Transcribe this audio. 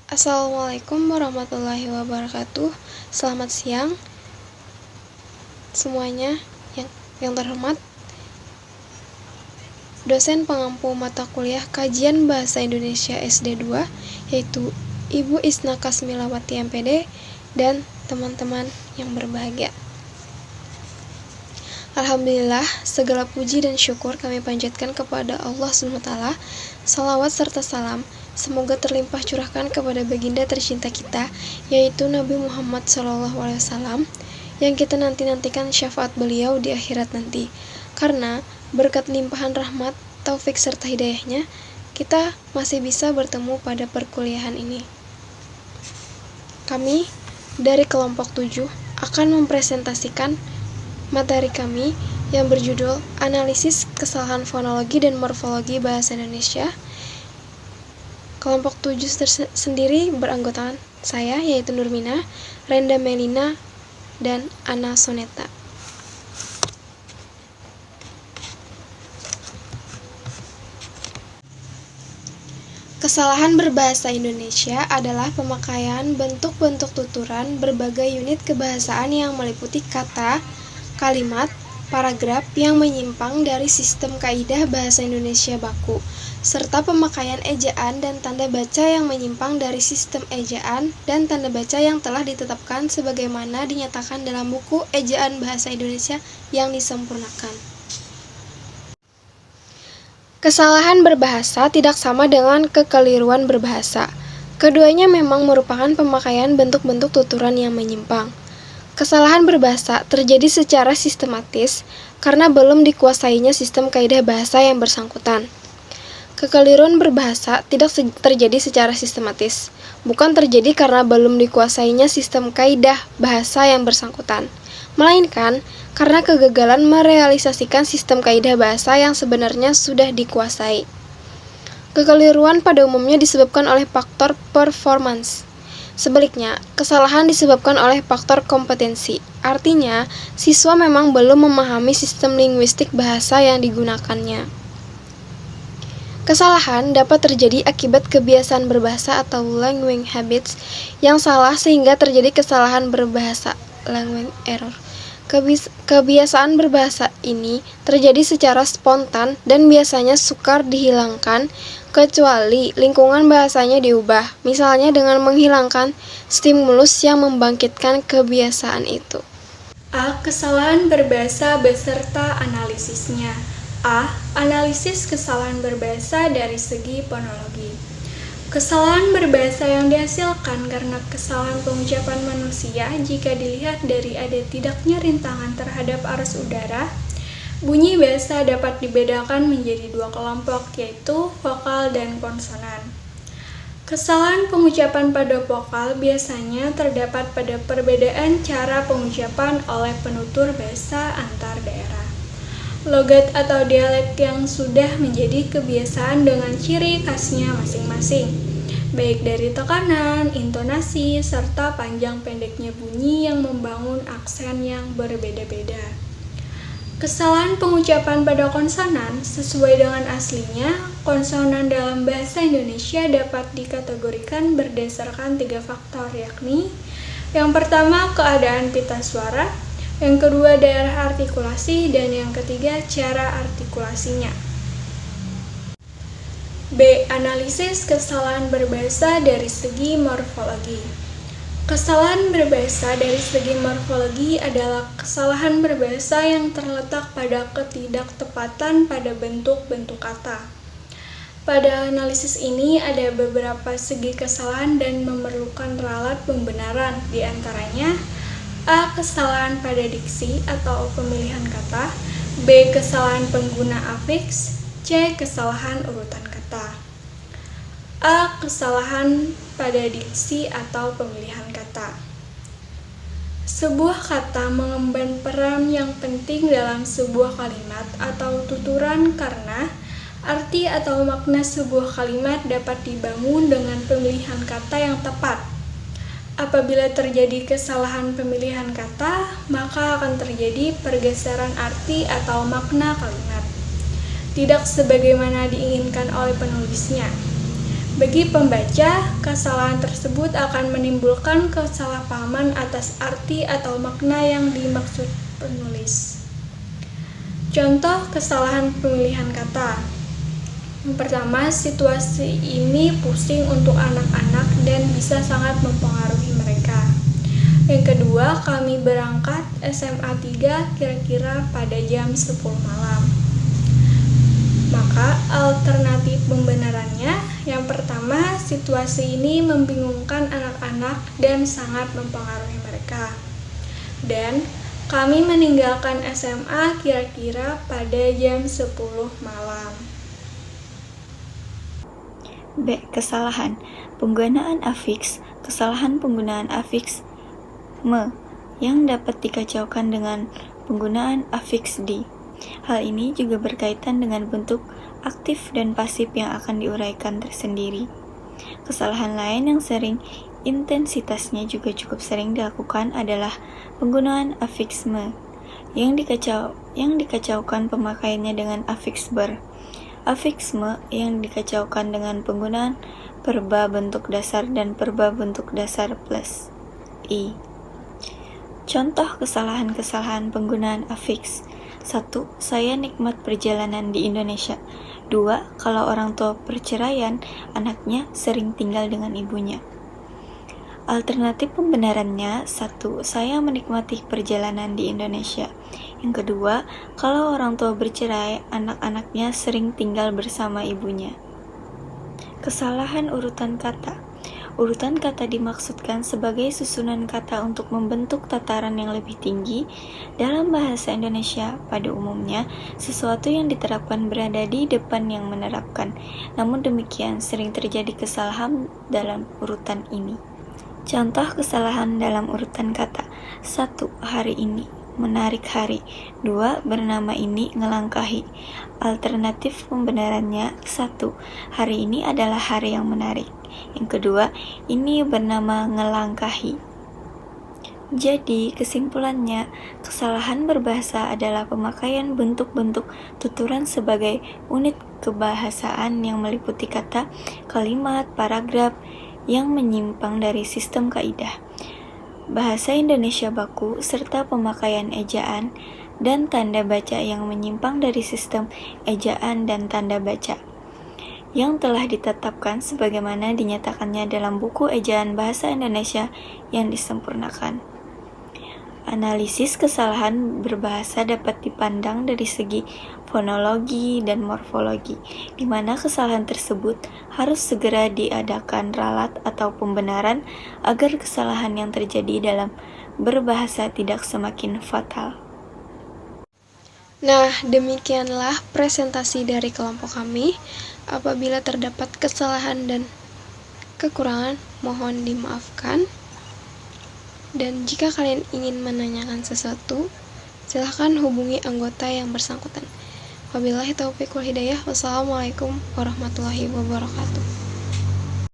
Assalamualaikum warahmatullahi wabarakatuh. Selamat siang semuanya yang terhormat. Dosen pengampu mata kuliah Kajian Bahasa Indonesia SD 2 yaitu Ibu Isna Kasmilawati MPD dan teman-teman yang berbahagia. Alhamdulillah, segala puji dan syukur kami panjatkan kepada Allah SWT. Salawat serta salam semoga terlimpah curahkan kepada baginda tercinta kita, yaitu Nabi Muhammad SAW, yang kita nanti-nantikan syafaat beliau di akhirat nanti. Karena berkat limpahan rahmat, taufik serta hidayahnya, kita masih bisa bertemu pada perkuliahan ini. Kami dari kelompok 7 akan mempresentasikan materi kami yang berjudul Analisis Kesalahan Fonologi dan Morfologi Bahasa Indonesia. Kelompok 7 sendiri beranggotakan saya, yaitu Nurmina, Renda Melina, dan Ana Soneta. Kesalahan berbahasa Indonesia adalah pemakaian bentuk-bentuk tuturan berbagai unit kebahasaan yang meliputi kata, kalimat, paragraf yang menyimpang dari sistem kaidah bahasa Indonesia baku, serta pemakaian ejaan dan tanda baca yang menyimpang dari sistem ejaan dan tanda baca yang telah ditetapkan sebagaimana dinyatakan dalam buku Ejaan Bahasa Indonesia yang disempurnakan. Kesalahan berbahasa tidak sama dengan kekeliruan berbahasa. Keduanya memang merupakan pemakaian bentuk-bentuk tuturan yang menyimpang. Kesalahan berbahasa terjadi secara sistematis karena belum dikuasainya sistem kaidah bahasa yang bersangkutan. Kekeliruan berbahasa tidak terjadi secara sistematis, bukan terjadi karena belum dikuasainya sistem kaidah bahasa yang bersangkutan, melainkan karena kegagalan merealisasikan sistem kaidah bahasa yang sebenarnya sudah dikuasai. Kekeliruan pada umumnya disebabkan oleh faktor performance. Sebaliknya, kesalahan disebabkan oleh faktor kompetensi. Artinya, siswa memang belum memahami sistem linguistik bahasa yang digunakannya. Kesalahan dapat terjadi akibat kebiasaan berbahasa atau language habits yang salah sehingga terjadi kesalahan berbahasa, language error. Kebiasaan berbahasa ini terjadi secara spontan dan biasanya sukar dihilangkan kecuali lingkungan bahasanya diubah, misalnya dengan menghilangkan stimulus yang membangkitkan kebiasaan itu. A. Kesalahan berbahasa beserta analisisnya. A. Analisis kesalahan berbahasa dari segi fonologi. Kesalahan berbahasa yang dihasilkan karena kesalahan pengucapan manusia jika dilihat dari ada tidaknya rintangan terhadap arus udara. Bunyi bahasa dapat dibedakan menjadi dua kelompok, yaitu vokal dan konsonan. Kesalahan pengucapan pada vokal biasanya terdapat pada perbedaan cara pengucapan oleh penutur bahasa antar daerah. Logat atau dialek yang sudah menjadi kebiasaan dengan ciri khasnya masing-masing, baik dari tekanan, intonasi, serta panjang pendeknya bunyi yang membangun aksen yang berbeda-beda. Kesalahan pengucapan pada konsonan sesuai dengan aslinya. Konsonan dalam bahasa Indonesia dapat dikategorikan berdasarkan 3 faktor, yakni yang pertama keadaan pita suara, yang kedua daerah artikulasi, dan yang ketiga cara artikulasinya. B. Analisis kesalahan berbahasa dari segi morfologi. Kesalahan berbahasa dari segi morfologi adalah kesalahan berbahasa yang terletak pada ketidaktepatan pada bentuk-bentuk kata. Pada analisis ini ada beberapa segi kesalahan dan memerlukan ralat pembenaran, di antaranya A. Kesalahan pada diksi atau pemilihan kata, B. Kesalahan pengguna afiks, C. Kesalahan urutan kata. A. Kesalahan pada diksi atau pemilihan kata. Sebuah kata mengemban peran yang penting dalam sebuah kalimat atau tuturan karena arti atau makna sebuah kalimat dapat dibangun dengan pemilihan kata yang tepat. Apabila terjadi kesalahan pemilihan kata, maka akan terjadi pergeseran arti atau makna kalimat, tidak sebagaimana diinginkan oleh penulisnya. Bagi pembaca, kesalahan tersebut akan menimbulkan kesalahpahaman atas arti atau makna yang dimaksud penulis. Contoh kesalahan pemilihan kata. Yang pertama, situasi ini pusing untuk anak-anak dan bisa sangat mempengaruhi mereka. Yang kedua, kami berangkat SMA 3 kira-kira pada jam 10 malam. Maka alternatif pembenarannya, yang pertama, situasi ini membingungkan anak-anak dan sangat mempengaruhi mereka. Dan kami meninggalkan SMA kira-kira pada jam 10 malam. B. Kesalahan penggunaan afiks. Kesalahan penggunaan afiks yang dapat dikacaukan dengan penggunaan afiks di. Hal ini juga berkaitan dengan bentuk aktif dan pasif yang akan diuraikan tersendiri. Kesalahan lain yang sering intensitasnya juga cukup sering dilakukan adalah penggunaan afiks yang dikacaukan pemakaiannya dengan afiks ber. Afiks yang dikacaukan dengan penggunaan verba bentuk dasar dan verba bentuk dasar plus i. Contoh kesalahan-kesalahan penggunaan afiks. 1. Saya nikmat perjalanan di Indonesia. 2. Kalau orang tua perceraian, anaknya sering tinggal dengan ibunya. Alternatif pembenarannya. 1. Saya menikmati perjalanan di Indonesia. Yang kedua, kalau orang tua bercerai, anak-anaknya sering tinggal bersama ibunya. Kesalahan urutan kata. Urutan kata dimaksudkan sebagai susunan kata untuk membentuk tataran yang lebih tinggi. Dalam bahasa Indonesia, pada umumnya, sesuatu yang diterapkan berada di depan yang menerapkan. Namun demikian, sering terjadi kesalahan dalam urutan ini. Contoh kesalahan dalam urutan kata. 1. Hari ini, menarik hari. 2. Bernama ini, ngelangkahi. Alternatif pembenarannya. 1. Hari ini adalah hari yang menarik. Yang kedua, ini bernama ngelangkahi. Jadi, kesimpulannya, kesalahan berbahasa adalah pemakaian bentuk-bentuk tuturan sebagai unit kebahasaan yang meliputi kata, kalimat, paragraf yang menyimpang dari sistem kaidah bahasa Indonesia baku, serta pemakaian ejaan dan tanda baca yang menyimpang dari sistem ejaan dan tanda baca yang telah ditetapkan sebagaimana dinyatakannya dalam buku ejaan bahasa Indonesia yang disempurnakan. Analisis kesalahan berbahasa dapat dipandang dari segi fonologi dan morfologi, di mana kesalahan tersebut harus segera diadakan ralat atau pembenaran agar kesalahan yang terjadi dalam berbahasa tidak semakin fatal. Nah, demikianlah presentasi dari kelompok kami. Apabila terdapat kesalahan dan kekurangan, mohon dimaafkan. Dan jika kalian ingin menanyakan sesuatu, silahkan hubungi anggota yang bersangkutan. Wabillahi taufiq wal hidayah. Wassalamualaikum warahmatullahi wabarakatuh.